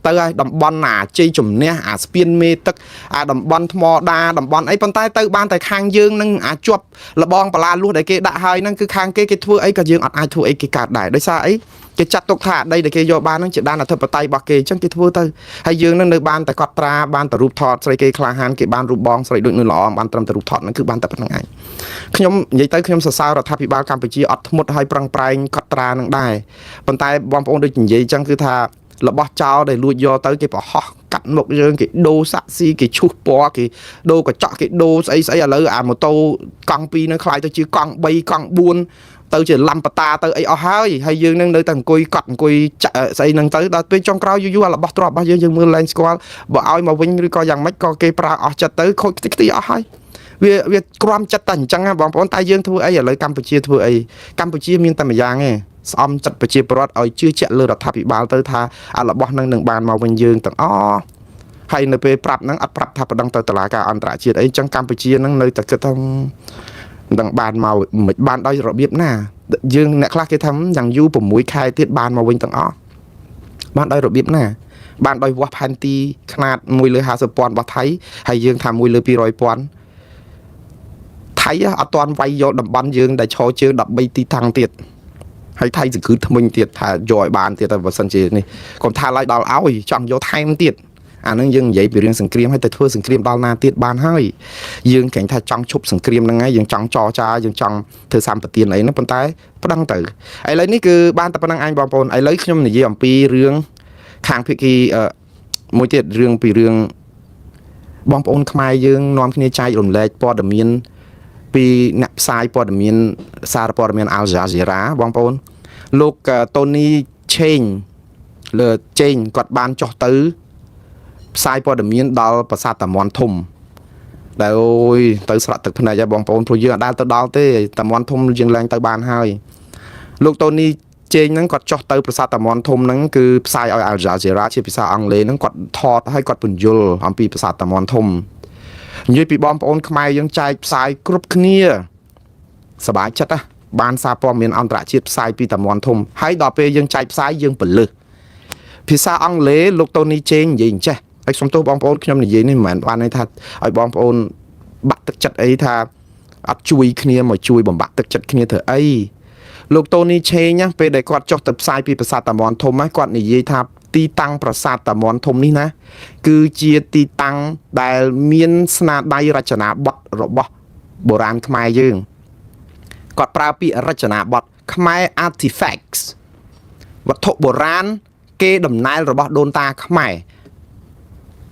[SPEAKER 1] ទៅឲ្យតំបន់អាជ័យជំនះអាស្ពានមេទឹកអាតំបន់ថ្មដាតំបន់អីប៉ុន្តែទៅបានតែខាងយើងនឹងជាប់លបងបលាលួសដែលគេដាក់ហើយហ្នឹងគឺខាងគេធ្វើអីក៏យើងអត់អាចធ្វើអីគេកើតដែរដោយសារអីគេចាត់ទុកថាដីដែលគេយកបានហ្នឹងជាដែនអធិបតេយ្យរបស់គេអញ្ចឹងគេធ្វើទៅហើយយើងនឹងនៅបានតែកត់ត្រាបានតែរូបថតស្រីគេក្លាហានគេបានរូបបងស្រីដូចនៅល្អបានត្រឹមតែរូបថតហ្នឹងគឺបានតែប៉ុណ្្នឹងឯងខ្ញុំនិយាយទៅខ្ញុំសរសើររដ្ឋាភិបាលកម្ពុជាអត់ធ្មត់ឲ្យប្រឹងប្រែងកត់ត្រានឹងដែរប៉ុន្តែបងប្អូនដូចនិយាយអញ្ចឹងគឺថារបស់ចោលដែលលួចយកទៅគេប្រហោះកាត់មុខយើងគេដូរសាក់ស៊ីគេឈូសពណ៌គេដូរកញ្ចក់គេដូរស្អីឥឡូវអាម៉ូតូកង់2នឹងខ្លាយទៅជាកង់3កង់4ទៅជាឡាំបតាទៅអីអស់ហើយយើងនឹងនៅតែអង្គុយកត់អង្គុយចាក់ស្អីនឹងទៅដល់ពេលចុងក្រោយយូររបស់ទ្រព្យរបស់យើងមើលឡើងស្គាល់បើឲ្យមកវិញឬក៏យ៉ាងម៉េចក៏គេប្រើអស់ចិត្តទៅខូចខ្ទេចអស់ហើយវាក្រាំចិត្តតែអញ្ចឹងណាបងប្អូនតែយើងធ្វើអីឥឡូវកម្ពុជាធ្វើអីកម្ពុជាមានតែម្យ៉ាងទេស្អំចិត្តប្រជាពលរដ្ឋឲ្យជឿជាក់លើរដ្ឋាភិបាលទៅថារបស់នឹងបានមកវិញយើងទាំងអស់ហើយនៅពេលប្រាប់ហ្នឹងអត់ប្រាប់ថាប្រដឹងទៅតុលាការអន្តរជាតិអីចឹងកម្ពុជាហ្នឹងនៅតែគិតថាមិនដឹងបានមកមិនបានដោយរបៀបណាយើងអ្នកខ្លះគេថាយ៉ាងយូរ6 ខែទៀតបានមកវិញទាំងអស់បានដោយរបៀបណាបានដោយវាស់ផែនទីຂະຫນາດ1លើ50,000របស់ថៃហើយយើងថា1លើ200,000ថៃអត់ទាន់វាយយកតំបន់យើងដែលឈរជើង13ទីតាំងទៀតហើយថៃសង្គ្រឹះថ្មិញទៀតថាយកឲ្យបានទៀតតែបើសិនជានេះកុំថាឡើយដល់ឲ្យចង់យកថែមទៀតអានឹងយើងនិយាយពីរឿងសង្គ្រាមហើយទៅធ្វើសង្គ្រាមដល់ណាទៀតបានហើយយើងគេថាចង់ឈប់សង្គ្រាមហ្នឹងហើយយើងចង់ចរចាយើងចង់ធ្វើសម្បទានអីហ្នឹងប៉ុន្តែប្តឹងទៅឥឡូវនេះគឺបានតែប៉ុណ្្នឹងឯងបងប្អូនឥឡូវខ្ញុំនិយាយអំពីរឿងខាងភាគីមួយទៀតរឿងពីរឿងបងប្អូនខ្មែរយើងនាំគ្នាចែករំលែកព័ត៌មានពីអ្នកផ្សាយព័ត៌មានសារព័ត៌មាន Al Jazeera បងប្អូនលោកតូនីឆេងលើចេងគាត់បានចុះទៅផ្សាយព័ត៌មានដល់ប្រាសាទតាមាន់ធំដែលអូយទៅស្រក់ទឹកភ្នែកហើយបងប្អូនព្រោះយើងអត់ដែលទៅដល់ទេតាមាន់ធំយើងឡើងទៅបានហើយលោកតូនីចេងហ្នឹងគាត់ចុះទៅប្រាសាទតាមាន់ធំហ្នឹងគឺផ្សាយឲ្យ Al Jazeera ជាភាសាអង់គ្លេសហ្នឹងគាត់ថតឲ្យគាត់ពន្យល់អំពីប្រាសាទតាមាន់ធំនិយាយពីបងប្អូនខ្មែរយើងចែកផ្សាយគ្រប់គ្នាសប្បាយចិត្តណាបានសារព័ត៌មានអន្តរជាតិផ្សាយពីតាមាន់ធំហើយដល់ពេលយើងចែកផ្សាយយើងពលឹះភាសាអង់គ្លេសលោកតូនីជេងនិយាយអញ្ចេះហើយខ្ញុំទោសបងប្អូនខ្ញុំនិយាយនេះមិនមែនបានន័យថាឲ្យបងប្អូនបាក់ទឹកចិត្តអីថាអត់ជួយគ្នាមកជួយបំបាក់ទឹកចិត្តគ្នាធ្វើអីលោកតូនីឆេងណាពេលដែលគាត់ចុះទៅផ្សាយពីប្រាសាទតាមាន់ធំហ្នឹងគាត់និយាយថាទីតាំងប្រាសាទតាមាន់ធំនេះណាគឺជាទីតាំងដែលមានស្នាដៃរចនាបថរបស់បុរាណខ្មែរយើងគាត់ប្រើពាក្យរចនាបថ ខ្មែរ artifacts វត្ថុបុរាណគេដំណើររបស់ដូនតាខ្មែ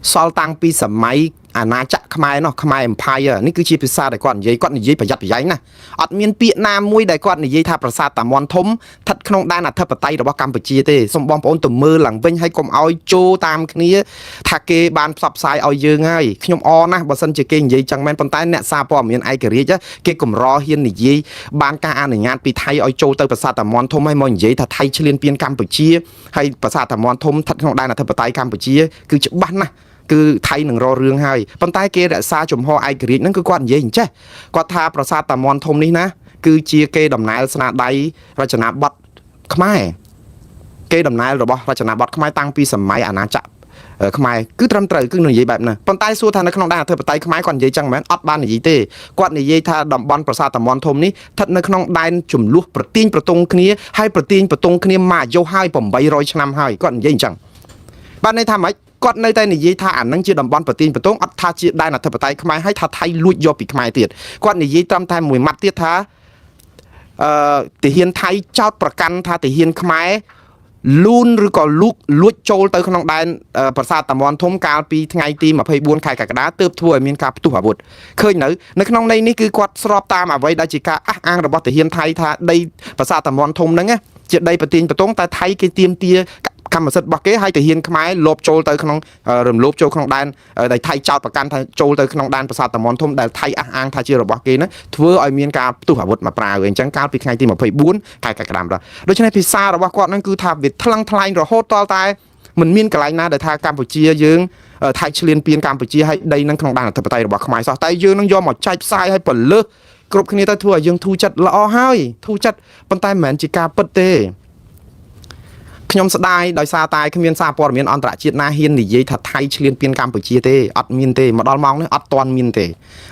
[SPEAKER 1] រសល់តាំងពីសម័យអាណាចក្រខ្មែរនោះខ្មែរ Empire នេះគឺជាភាសាដែលគាត់និយាយប្រយ័ត្នប្រយែងណាអត់មានពាក្យណាមួយដែលគាត់និយាយថាប្រាសាទតាមាន់ធំស្ថិតក្នុងដែនអធិបតេយ្យរបស់កម្ពុជាទេសូមបងប្អូនទៅមើលឡើងវិញហើយកុំឲ្យចូលតាមគ្នាថាគេបានផ្សព្វផ្សាយឲ្យយើងហើយខ្ញុំអរណាស់បើសិនជាគេនិយាយចឹងមែនប៉ុន្តែអ្នកសារព័ត៌មានឯករាជ្យគេកម្រហ៊ាននិយាយបានការអនុញ្ញាតពីថៃឲ្យចូលទៅប្រាសាទតាមាន់ធំហើយមកនិយាយថាថៃឈ្លានពានកម្ពុជាហើយប្រាសាទតាមាន់ធំស្ថិតក្នុងដែនអធិបតេយ្យកម្ពុជាគឺច្បាស់ណាស់គឺថៃនឹងរករឿងហើយប៉ុន្តែគេរក្សាជំហរឯករាជ្យហ្នឹងគឺគាត់និយាយអញ្ចេះគាត់ថាប្រាសាទតាមាន់ធំនេះណាគឺជាគេដំណើរស្នាដៃរចនាបថខ្មែរគេដំណើររបស់រចនាបថខ្មែរតាំងពីសម័យអាណាចក្រខ្មែរគឺត្រឹមត្រូវគឺនិយាយបែបហ្នឹងប៉ុន្តែសួរថានៅក្នុងដែនអធិបតេយ្យខ្មែរគាត់និយាយចឹងមែនអត់បាននិយាយទេគាត់និយាយថាតំបន់ប្រាសាទតាមាន់ធំនេះស្ថិតនៅក្នុងដែនចំនួនប្រទីងប្រទង់គ្នាហើយប្រទីងប្រទង់គ្នាមកអាយុហើយ800ឆ្នាំហើយគាត់និយាយអញ្ចឹងបានន័យថាម៉េចគាត់នៅតែនិយាយថាអានឹងជាតំបន់ប្រទីនប្រទងអត់ថាជាដែនអធិបតេយ្យខ្មែរហើយថាថៃលួចយកពីខ្មែរទៀតគាត់និយាយត្រឹមតែមួយម៉ាត់ទៀតថាទាហានថៃចោទប្រកាន់ថាទាហានខ្មែរលូនឬក៏លួចចូលទៅក្នុងដែនប្រាសាទតាមាន់ធំកាលពីថ្ងៃទី24ខែកក្កដាទើបធ្វើឲ្យមានការផ្ទុះអាវុធឃើញនៅក្នុងន័យនេះគឺគាត់ស្របតាមអ្វីដែលជាការអះអាងរបស់ទាហានថៃថាដីប្រាសាទតាមាន់ធំហ្នឹងជាដីប្រទីនប្រទងតែថៃគេទាមទារកម្មសិទ្ធិរបស់គេឲ្យទាហានខ្មែរលបចូលទៅក្នុងរំលោភចូលក្នុងដែនដែលថៃចោទប្រកាន់ថាចូលទៅក្នុងដែនប្រាសាទតាមាន់ធំដែលថៃអះអាងថាជារបស់គេណាធ្វើឲ្យមានការផ្ទុះអាវុធមកប្រាវអញ្ចឹងកាលពីថ្ងៃទី24ខែកក្កដាម្ដងដូច្នេះភាសារបស់គាត់ហ្នឹងគឺថាវាថ្លឹងថ្លែងរហូតតតែមិនមានកន្លែងណាដែលថាកម្ពុជាយើងថៃឈ្លានពានកម្ពុជាឲ្យដីនឹងក្នុងដែនអធិបតេយ្យរបស់ខ្មែរសោះតែយើងនឹងយកមកចែកផ្សាយឲ្យពលឹះគ្រប់គ្នាទៅធ្វើឲ្យយើងធូរចិត្តល្អហើយធូរចិត្តប៉ុន្តែមិនមែនជាការពិតទេខ្ញុំស្ដាយដោយសារតែគ្មានសារព័ត៌មានអន្តរជាតិណាហ៊ាននិយាយថាថៃឈ្លានពានកម្ពុជាទេអត់មានទេមកដល់ម៉ោងនេះអត់ទាន់មានទ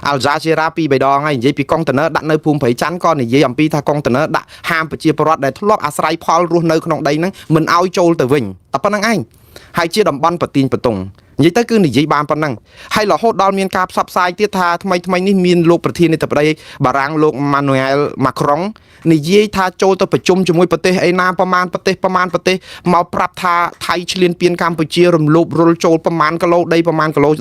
[SPEAKER 1] េអាល់ហ្សាជេរ៉ាពីរបីដងហើយនិយាយពីកុងតឺន័រដាក់នៅភូមិព្រៃច័ន្ទក៏និយាយអំពីថាកុងតឺន័រដាក់ហាមប្រជាពលរដ្ឋដែលធ្លាប់អាស្រ័យផលរស់នៅក្នុងដីហ្នឹងមិនឲ្យចូលទៅវិញតែប៉ុណ្្នឹងឯងហើយជាតំបន់ប្រទីងប្រទង់និយាយទៅគឺនិយាយបានប៉ុណ្ណឹងហើយរហូតដល់មានការផ្សព្វផ្សាយទៀតថាថ្មីនេះមានលោកប្រធានាធិបតីបារាំងលោក Emmanuel Macron និយាយថាចូលទៅប្រជុំជាមួយប្រទេសឯណាប្រមាណប្រទេសមកប្រាប់ថាថៃឈ្លានពានកម្ពុជារំលោភរុលចូលប្រមាណគីឡូ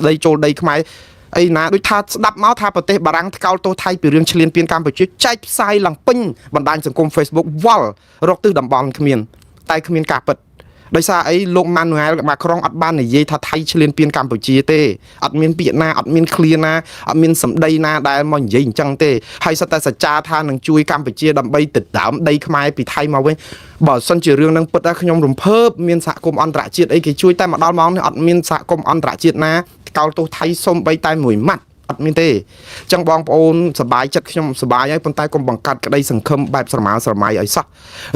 [SPEAKER 1] ដីចូលដីខ្មែរអីណាដូចថាស្ដាប់មកថាប្រទេសបារាំងថ្កោលទោសថៃពីរឿងឈ្លានពានកម្ពុជាចែកផ្សាយឡើងពេញបណ្ដាញសង្គម Facebook វល់រកទិសតំបន់គ្មានតែគ្មានការពិតដោយសារអីលោក Emmanuel Macron អត់បាននិយាយថាថៃឈ្លានពានកម្ពុជាទេអត់មានពាក្យណាអត់មានឃ្លាណាអត់មានសម្ដីណាដែលមកនិយាយអញ្ចឹងទេហើយសិតតែសច្ចាថានឹងជួយកម្ពុជាដើម្បីទៅដើមដីខ្មែរពីថៃមកវិញបើសិនជារឿងនឹងពិតដែរខ្ញុំរំភើបមានសហគមន៍អន្តរជាតិអីគេជួយតែមកដល់ម៉ោងនេះអត់មានសហគមន៍អន្តរជាតិណាកោតទោសថៃសូម្បីតែមួយម៉ាត់អត់មានទេអញ្ចឹងបងប្អូនសប្បាយចិត្តខ្ញុំសប្បាយហើយប៉ុន្តែកុំបង្កាត់ក្តីសង្ឃឹមបែបស្រមើស្រមៃឲ្យសោះ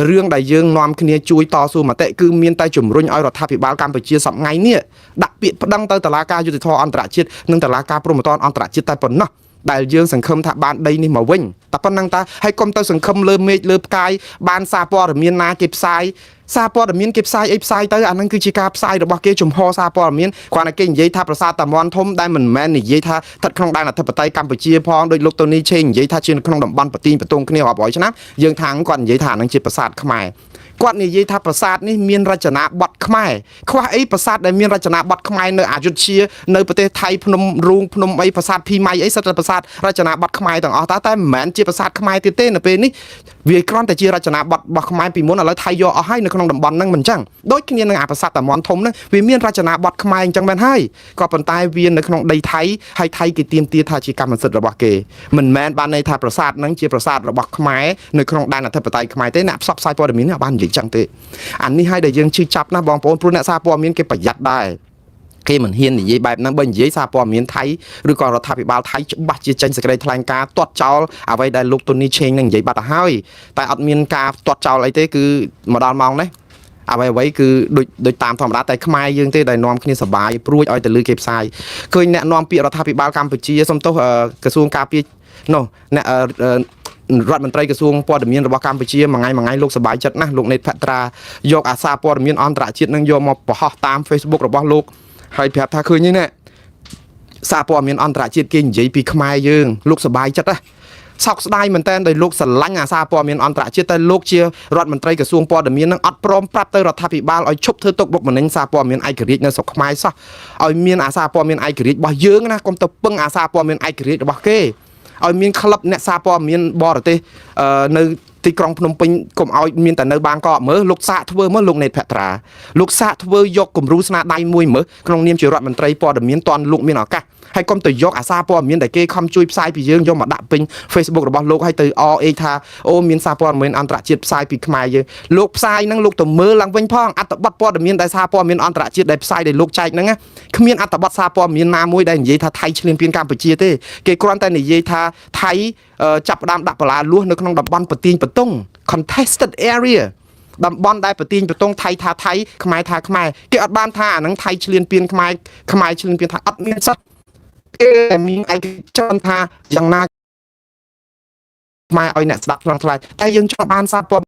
[SPEAKER 1] រឿងដែលយើងនាំគ្នាជួយតស៊ូមតិគឺមានតែជំរុញឲ្យរដ្ឋាភិបាលកម្ពុជាសប្តាហ៍នេះដាក់ពាក្យប្តឹងទៅតុលាការយុត្តិធម៌អន្តរជាតិនិងតុលាការព្រហ្មទណ្ឌអន្តរជាតិតែប៉ុណ្ណោះដែលយើងសង្ឃឹមថាបានដីនេះមកវិញតែប៉ុណ្្នឹងតាហើយកុំទៅសង្ឃឹមលើមេឃលើផ្កាយបានសារព័ត៌មានណាគេផ្សាយសារព័ត៌មានគេផ្សាយអីផ្សាយទៅអានឹងគឺជាការផ្សាយរបស់គេជំហរសារព័ត៌មានគ្រាន់តែគេនិយាយថាប្រាសាទតាមាន់ធំដែលមិនមែននិយាយថាស្ថិតក្នុងដែនអធិបតេយ្យកម្ពុជាផងដោយលោកតូនីឆេងនិយាយថាជាក្នុងតំបន់ប្រទីងប្រទងគ្នារាប់រយឆ្នាំយើងថាគាត់និយាយថានឹងជាប្រាសាទខ្មែរគាត់និយាយថាប្រាសាទនេះមានរចនាបថខ្មែរខ្វះអីប្រាសាទដែលមានរចនាបថខ្មែរនៅអយុធ្យានៅប្រទេសថៃភ្នំរូងភ្នំអីប្រាសាទភីម៉ៃអីសិតតែប្រាសាទរចនាបថខ្មែរទាំងអស់តែមិនមែនជាប្រាសាទខ្មែរទៀតទេនៅពេលនេះវាគ្រាន់តែជារចនាបថរបស់ខ្មែរពីមុនឥឡូវថៃយកអស់ហើយនៅក្នុងតំបន់ហ្នឹងមិនចឹងដូចគ្នានឹងអាប្រាសាទតាមាន់ធំហ្នឹងវាមានរចនាបថខ្មែរអញ្ចឹងមែនហើយក៏ប៉ុន្តែវានៅក្នុងដីថៃហើយថៃគេទាមទារថាជាកម្មសិទ្ធិរបស់គេមិនមែនបានន័យថាប្រាសាទហ្នឹងជាប្រាសាទរបស់ខ្មែរនៅក្នុងដែនអធិបតេយ្យខ្មែរទេអ្នកផ្សព្វផ្សាយព័ត៌មាននេះបាននិយាយចឹងទេអានេះហើយដែលយើងជឿចាប់ណាបងប្អូនព្រោះអ្នកសារព័ត៌មានគេប្រយ័ត្នដែរគេមិនហ៊ាននិយាយបែបហ្នឹងបើនិយាយសារព័ត៌មានថៃឬក៏រដ្ឋាភិបាលថៃច្បាស់ជាចេញសេចក្តីថ្លែងការណ៍ទាត់ចោលអ្វីដែលលោកតូនីឆេងនឹងនិយាយបាត់ទៅហើយតែអត់មានការទាត់ចោលអីទេគឺមកដល់ម៉ោងនេះអ្វីគឺដូចតាមធម្មតាតែខ្មែរយើងទេដែលនាំគ្នាសបាយព្រួយឲ្យទៅលើគេផ្សាយឃើញអ្នកនាំពាក្យរដ្ឋាភិបាលកម្ពុជាសំទោសក្រសួងការពារនោះអ្នករដ្ឋមន្ត្រីក្រសួងព័ត៌មានរបស់កម្ពុជាមួយថ្ងៃលោកសប្បាយចិត្តណាស់លោកណេតផាត្រាយកអាសាព័ត៌មានអន្តរជាតិនឹងយកមកបង្ហោះតាម Facebook របស់លោកហើយប្រាប់ថាឃើញនេះសារព័ត៌មានអន្តរជាតិគេនិយាយពីខ្មែរយើងលោកសប្បាយចិត្តណា សោកស្ដាយមែនតើដោយលោកស្រឡាញ់អាសាព័ត៌មានអន្តរជាតិតែលោកជារដ្ឋមន្ត្រីក្រសួងព័ត៌មាននឹងអត់ព្រមប្រាប់ទៅរដ្ឋាភិបាលឲ្យឈប់ធ្វើទុកបុកម្នេញសារព័ត៌មានឯករាជ្យនៅស្រុកខ្មែរសោះឲ្យមានអាសាព័ត៌មានឯករាជ្យរបស់យើងណាកុំទៅពឹងអាសាព័ត៌មានឯករាជ្យរបស់គេឲ្យមានក្លឹបអ្នកសារព័ត៌មានបរទេសនៅទីក្រុងភ្នំពេញកុំឲ្យមានតែនៅបាងកកមើលលោកសាកធ្វើមើលលោកណេតភក្ត្រាលោកសាកធ្វើយកគំរូស្នាដៃមួយមើលក្នុងនាមជារដ្ឋមន្ត្រីព័ត៌មានតន់លោកមានឱកាសហើយកុំទៅយកអាសាព័ត៌មានដែលគេខំជួយផ្សាយពីយើងយកមកដាក់ពេញ Facebook របស់លោកឲ្យទៅថាអូមានសារព័ត៌មានអន្តរជាតិផ្សាយពីខ្មែរយើងលោកផ្សាយហ្នឹងលោកទៅមើលឡើងវិញផងអត្ថបទព័ត៌មានដែលសារព័ត៌មានអន្តរជាតិដែលផ្សាយដែលលោកចែកហ្នឹងគ្មានអត្ថបទសារព័ត៌មានណាមួយដែលនិយាយថាថៃឈ្លានពានកម្ពុជាទេគេគ្រាន់តែនិយាយថាថៃចាប់ផ្ដើមដាក់បលាលួសនៅក្នុងតំបន់ប្រទីងបតុង contested area តំបន់ដែលប្រទីងបតុងថៃថាថៃខ្មែរថាខ្មែរគេអត់បានថាអាហ្នឹងថៃឈ្លានពានខ្មែរឈ្លានពានថាអត់មានសោះគេមានឯកជនថាយ៉ាងណាខ្មែរឲ្យអ្នកស្ដាប់ខ្លងថ្លៃតែយើងចង់បានសារព័ត៌មា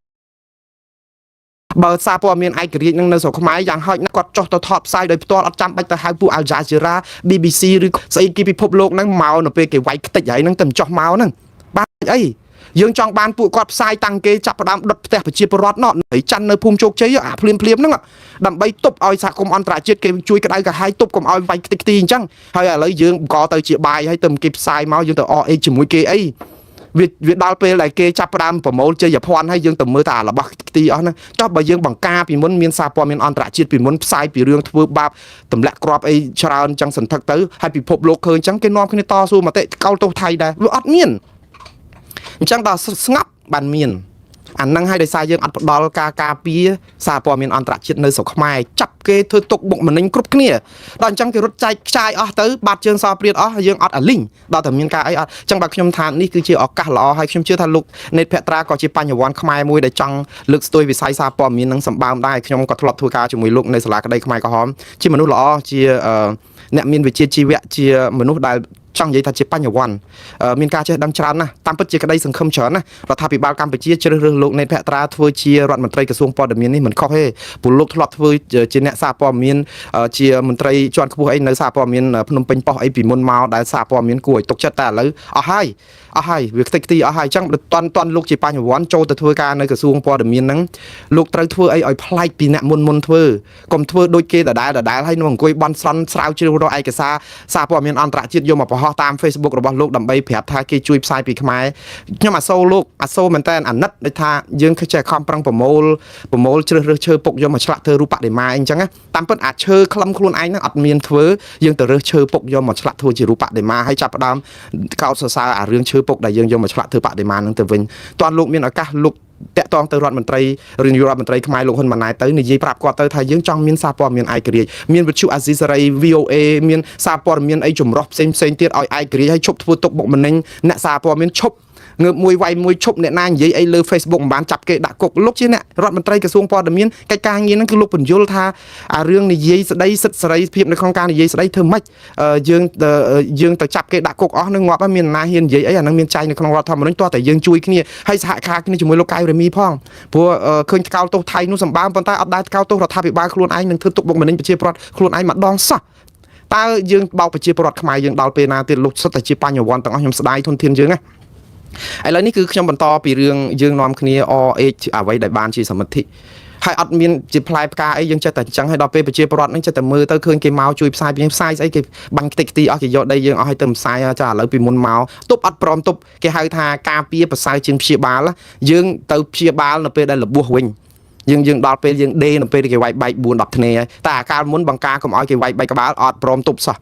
[SPEAKER 1] នបើសារព័ត៌មានឯករាជ្យនឹងនៅស្រុកខ្មែរយ៉ាងហោចណាស់គាត់ចុះទៅថតផ្សាយដោយផ្ទាល់អត់ចាំបាច់ទៅហៅពួក Al Jazeera BBC ឬស្អីគេពិភពលោកហ្នឹងមកនៅពេលគេវាយខ្ទេចហើយហ្នឹងទៅចុះមកហ្នឹងបាទអីយើងចង់បានពួកគាត់ផ្សាយតាំងគេចាប់ផ្ដើមដុតផ្ទះប្រជាពលរដ្ឋណោះហើយច័ន្ទនៅភូមិជោគជ័យអាភ្លាមហ្នឹងដើម្បីទប់ឲ្យសហគមន៍អន្តរជាតិគេជួយក្តៅក្រហាយទប់កុំឲ្យវាយខ្ទេចខ្ទីអញ្ចឹងហើយឥឡូវយើងបង្កទៅជាបាយហើយទៅគេផ្សាយមកយើងទៅអេជាមួយគេអីវាដល់ពេលដែលគេចាប់ផ្ដើមប្រមូលជ័យភ័ណ្ឌហើយយើងទៅមើលតែរបស់ខ្ទីអស់ហ្នឹងចុះបើយើងបង្ការពីមុនមានសារព័ត៌មានអន្តរជាតិពីមុនផ្សាយពីរឿងធ្វើបាបទម្លាក់គ្រាប់អីច្រើនអញ្ចឹងសន្ធឹកទៅហើយពិភពលោកឃើញអញ្ចឹងគេនាំគ្នាតស៊ូមតិកោលទោសថៃដែរវាអត់មានអញ្ចឹងដល់ស្ងប់បានមានអាហ្នឹងហើយដោយសារយើងអត់ផ្ដល់ការពារសារព័ត៌មានអន្តរជាតិនៅស្រុកខ្មែរចាប់គេធ្វើទុកបុកម្នេញគ្រប់គ្នាដល់អញ្ចឹងគេរត់ចែកខ្ចាយអស់ទៅបាត់ជើងសោព្រាតអស់យើងអត់អាលីងដល់តែមានការអីអត់អញ្ចឹងបើខ្ញុំថានេះគឺជាឱកាសល្អហើយខ្ញុំជឿថាលោកណេតភក្ត្រាក៏ជាបញ្ញវន្តខ្មែរមួយដែលចង់លើកស្ទួយវិស័យសារព័ត៌មាននឹងសម្បើមដែរខ្ញុំក៏ធ្លាប់ធ្វើការជាមួយលោកនៅសាលាក្តីខ្មែរក្រហមជាមនុស្សល្អជាអ្នកមានវិជ្ជាជីវៈជាមនុស្សដែលចង់និយាយថាជាបញ្ញវន្តមានការចេះដឹងច្រើនណាស់តាមពិតជាក្តីសង្ឃឹមច្រើនណាស់រដ្ឋាភិបាលកម្ពុជាជ្រើសរើសលោកណេតភក្ត្រាធ្វើជារដ្ឋមន្ត្រីក្រសួងព័ត៌មាននេះមិនខុសទេព្រោះលោកធ្លាប់ធ្វើជាអ្នកសារព័ត៌មានជាមន្ត្រីជាន់ខ្ពស់អីនៅសារព័ត៌មានភ្នំពេញប៉ុស្តិ៍អីពីមុនមកដែលសារព័ត៌មានគួរឲ្យទុកចិត្តតែឥឡូវអស់ហើយវាខ្ទេចខ្ទីអស់ហើយអញ្ចឹងតន់លោកជាបញ្ញវន្តចូលទៅធ្វើការនៅក្រសួងព័ត៌មានហ្នឹងលោកត្រូវធ្វើអីឲ្យប្លែកពីអ្នកមុនធ្វើកុំធ្វើដូចគេដដែលហើយនឹងអង្គុយបន់ស្រន់ស្រាវជ្រាវរកឯកសារសារព័ត៌មានអន្តរជាតិយកមកបង្ហោះតាម Facebook របស់លោកដើម្បីប្រាប់ថាគេជួយផ្សាយពីខ្មែរខ្ញុំអាសូរមែនតើអាណិតដូចថាយើងចេះខំប្រឹងប្រមូលជ្រើសរើសឈើពុកយកមកឆ្លាក់ធ្វើរូបបដិមាអញ្ចឹងតាមពិតអាចឈើខ្លឹមខ្លួនឯងហ្នឹងអត់មានធ្វើយើងទៅរើសឈើពុកយកមកឆ្លាក់ធ្វើជារូបបដិមាហើយចាប់ផ្ដើមកោតសរសើរអារឿងឈើពុកដែលយើងយកមកឆ្លាក់ធ្វើបដិមាហ្នឹងទៅវិញតើលោកមានឱកាសលោកតាក់ទងទៅរដ្ឋមន្ត្រីឬនាយករដ្ឋមន្ត្រីខ្មែរលោកហ៊ុនម៉ាណែតទៅនិយាយប្រាប់គាត់ទៅថាយើងចង់មានសារព័ត៌មានឯករាជ្យមានវិទ្យុអាស៊ីសេរី VOA មានសារព័ត៌មានអីចម្រុះផ្សេងទៀតឲ្យឯករាជ្យឲ្យឈប់ធ្វើទុកបុកម្នេញអ្នកសារព័ត៌មានឈប់ងើបមួយវាយមួយឈប់អ្នកណានិយាយអីលើ Facebook មិនបានចាប់គេដាក់គុកលោកជាអ្នករដ្ឋមន្ត្រីក្រសួងព័ត៌មានកិច្ចការងារហ្នឹងគឺលោកបញ្យល់ថាអារឿងនិយាយស្ដីសិទ្ធិសេរីភាពនៅក្នុងការនិយាយស្ដីធ្វើម៉េចយើងទៅចាប់គេដាក់គុកអស់នឹងងាប់ហើយមានណាហ៊ាននិយាយអីអាហ្នឹងមានចែងនៅក្នុងរដ្ឋធម្មនុញ្ញតោះតែយើងជួយគ្នាហើយសហការគ្នាជាមួយលោកកៅរ៉េមីផងព្រោះឃើញថ្កោលទោសថៃនោះសម្បើមប៉ុន្តែអត់ដែលថ្កោលទោសរដ្ឋាភិបាលខ្លួនឯងនឹងធ្វើទុកបុកម្នេញប្រជាពលរដ្ឋខ្លួនឯងម្ដងសោះតើយើងបោកប្រជាពលរដ្ឋខ្មែរយើងដល់ពេលណាទៀតលោកសុទ្ធតែជាបញ្ញវន្តទាំងអស់ខ្ញុំស្ដាយធនធានយើងណាឥឡូវនេះគឺខ្ញុំបន្តពីរឿងយើងនាំគ្នាអ្វីដែលបានជាសមិទ្ធិហើយអត់មានជាផ្លែផ្កាអីយើងចេះតែអញ្ចឹងហើយដល់ពេលប្រជាពលរដ្ឋនឹងចេះតែមើលទៅឃើញគេមកជួយផ្សាយស្អីគេបាញ់ខ្ទេចខ្ទីអស់គេយកដីយើងអស់ឲ្យទៅផ្សាយចាឥឡូវពីមុនមកទប់អត់ព្រមទប់គេហៅថាការពារប្រសើរជាងព្យាបាលយើងទៅព្យាបាលនៅពេលដែលរបួសវិញយើងដល់ពេលយើងដេនៅពេលគេវាយបែក4 10ធ្នេតែអាកាលមុនបង្ការកុំឲ្យគេវាយបែកក្បាលអត់ព្រមទប់សោះ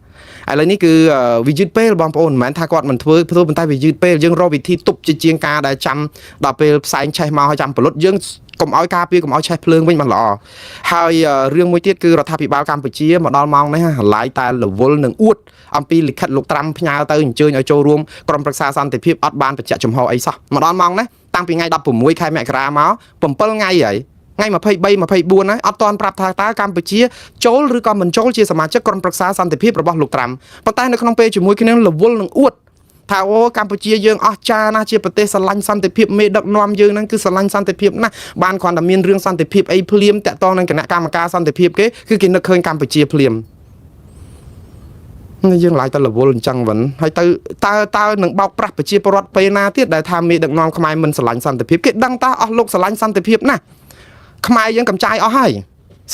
[SPEAKER 1] ឥឡូវនេះគឺវាយឺតពេលបងប្អូនមិនមែនថាគាត់មិនធ្វើប៉ុន្តែវាយឺតពេលយើងរកវិធីទប់ជាងការដែលចាំដល់ពេលផ្សែងឆេះមកឲ្យចាំផលិតយើងកុំឲ្យការពារកុំឲ្យឆេះភ្លើងវិញបានល្អហើយរឿងមួយទៀតគឺរដ្ឋាភិបាលកម្ពុជាមកដល់ម៉ោងនេះហឡាយតែរវល់នឹងអួតអំពីលិខិតលោកត្រាំផ្ញើទៅអញ្ជើញឲ្យចូលរួមក្រុមប្រឹក្សាសន្តិភាពអត់បានបញ្ជាក់ចំហអីសោះមកដល់ម៉ោងនេះតាំងពីថ្ងៃ16ខែមករាមក7ថ្ងៃហើយថ្ងៃ23 24ហើយអត់ទាន់ប្រាប់ថាតើកម្ពុជាចូលឬក៏មិនចូលជាសមាជិកក្រុមប្រឹក្សាសន្តិភាពរបស់លោកត្រាំប៉ុន្តែនៅក្នុងពេលជាមួយគ្នារវល់នឹងអួតថាអូកម្ពុជាយើងអស្ចារ្យណាស់ជាប្រទេសស្រឡាញ់សន្តិភាពមេដឹកនាំយើងហ្នឹងគឺស្រឡាញ់សន្តិភាពណាស់បានគ្រាន់តែមានរឿងសន្តិភាពអីភ្លាមតាក់ទងនឹងគណៈកម្មការសន្តិភាពគេគឺគេនឹកឃើញកម្ពុជាភ្លាម យើងឡាយតែរវល់អញ្ចឹងវិញហើយតើនឹងបោកប្រាស់ប្រជាពលរដ្ឋពេលណាទៀតដែលថាមេដឹកនាំខ្មែរមិនស្រឡាញ់សន្តិភាពគេដឹងតើអស់លោកស្រឡាញ់សន្តិភាពណាស់ខ្មែរយើងកំចាយអស់ហើយ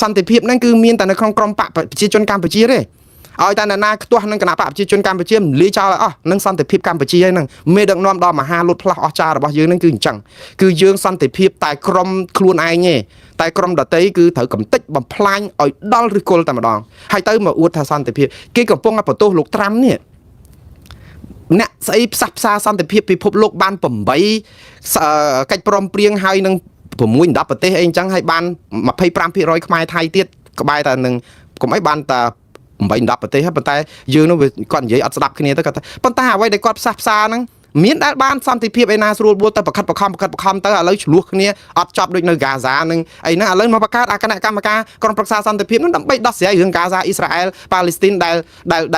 [SPEAKER 1] សន្តិភាពហ្នឹងគឺមានតែនៅក្នុងក្រមបកប្រជាជនកម្ពុជាទេឲ្យតែណាខ្ទាស់នឹងគណៈបកប្រជាជនកម្ពុជាមិនលាយចោលឲ្យអស់នឹងសន្តិភាពកម្ពុជាហ្នឹងមេដឹកនាំដល់មហាលុតផ្លាស់អស្ចារ្យរបស់យើងហ្នឹងគឺអញ្ចឹងគឺយើងសន្តិភាពតែក្រមខ្លួនឯងទេតែក្រមដតីគឺត្រូវកំទេចបំផ្លាញឲ្យដល់ឫសគល់តែម្ដងហើយទៅមកអួតថាសន្តិភាពគេកំពុងបន្ទោសលោកត្រាំនេះអ្នកស្អីផ្សះផ្សាសន្តិភាពពិភពលោកបាន8កិច្ចព្រមព្រៀងហើយនឹង6 10ប្រទេសអីអញ្ចឹងហើយបាន 25% ខ្មែរថៃទៀតក្បែរតែនឹងកុំអីបានតែ8 10ប្រទេសហើយប៉ុន្តែយើងនោះវាគាត់និយាយអត់ស្ដាប់គ្នាទៅគាត់ថាប៉ុន្តែអ្វីដែលគាត់ផ្សះផ្សាហ្នឹងមានដែលបានសន្តិភាពឯណាស្រួលបួលទៅប្រខិតប្រខំទៅឥឡូវឆ្លោះគ្នាអត់ចប់ដូចនៅហ្គាហ្សានឹងអីហ្នឹងឥឡូវមកបង្កើតគណៈកម្មការក្រុមប្រឹក្សាសន្តិភាពហ្នឹងដើម្បីដោះស្រាយរឿងហ្គាហ្សាអ៊ីស្រាអែលប៉ាឡេស្ទីនដែ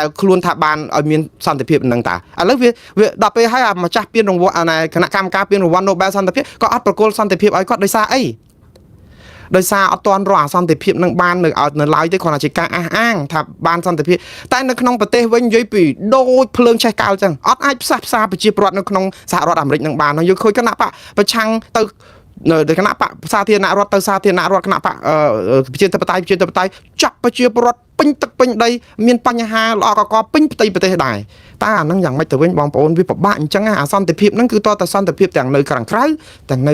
[SPEAKER 1] លខ្លួនថាបានឲ្យមានសន្តិភាពហ្នឹងតាឥឡូវវាដល់ពេលហើយអាម្ចាស់ពានរង្វាន់គណៈកម្មការពានរង្វាន់ Nobel សន្តិភាពក៏អត់ប្រគល់សន្តិភាពឲ្យគាត់ដោយសារអីដោយសារអត់ទាន់រកអាសន្តិភាពនឹងបាននៅឡើយទេគ្រាន់តែជាការអះអាងថាបានសន្តិភាពតែនៅក្នុងប្រទេសវិញនិយាយពីដូចភ្លើងឆេះកោលចឹងអត់អាចផ្សះផ្សាប្រជាពលរដ្ឋនៅក្នុងសហរដ្ឋអាមេរិកនឹងបានយើងឃើញគណៈបកប្រឆាំងទៅគណៈបកសាធារណរដ្ឋទៅសាធារណរដ្ឋគណៈបកប្រជាធិបតេយ្យចាប់ប្រជាពលរដ្ឋពេញទឹកពេញដីមានបញ្ហាល្អកកពេញផ្ទៃប្រទេសដែរតែអាហ្នឹងយ៉ាងម៉េចទៅវិញបងប្អូនវាពិបាកអញ្ចឹងអាសន្តិភាពហ្នឹងគឺតើសន្តិភាពទាំងនៅខាងក្រៅទាំងនៅ